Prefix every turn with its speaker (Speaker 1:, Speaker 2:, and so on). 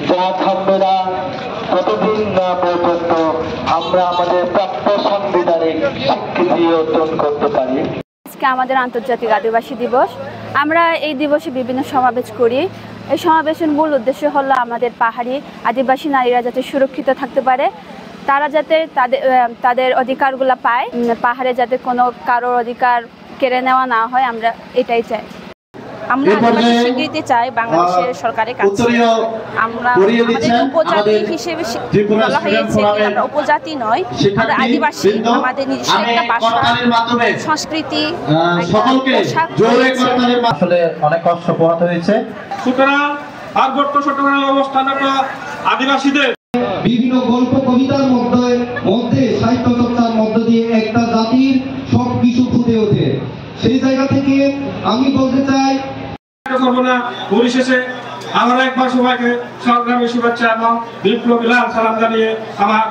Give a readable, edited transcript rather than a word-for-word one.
Speaker 1: যা থাকবে না ততদিন না পর্যন্ত আমরা আমাদের প্রাপ্য সাংবিধানিক স্বীকৃতি অর্জন করতে পারি।
Speaker 2: আজকে আমাদের আন্তর্জাতিক আদিবাসী দিবস। আমরা এই দিবসে বিভিন্ন সমাবেশ করি। এই সমাবেশের মূল উদ্দেশ্য হলো আমাদের পাহাড়ি আদিবাসী নারীরা যাতে সুরক্ষিত থাকতে পারে, তারা যাতে তাদের অধিকারগুলো পায়, পাহাড়ে যাতে কোনো কারোর অধিকার কেড়ে নেওয়া না হয়, আমরা এটাই চাই।
Speaker 3: আমরা আদিবাসী স্বীকৃতি চাই বাংলাদেশের সরকারের কাছে। আমরা উপজাতি হিসেবে বলা হয়েছে, আমরা উপজাতি নয়, আমরা আদিবাসী। আমাদের নিজস্ব একটা ভাষা, সংস্কৃতি,
Speaker 1: আসলে অনেক কষ্ট পোহাতে হয়েছে।
Speaker 4: সুতরাং পার্বত্য চট্টগ্রামের অবস্থানরত আদিবাসীদের
Speaker 5: বিভিন্ন গল্প কবিতার মধ্যে সাহিত্য চর্চার মধ্য দিয়ে একটা জাতির সব কিছু ফুটে ওঠে। সেই জায়গা থেকে আমি বলতে চাই,
Speaker 4: পরিশেষে আমরা একবার সবাইকে সংগ্রামী শুভেচ্ছা এবং বিপ্লবী লাল সালাম জানিয়ে আমার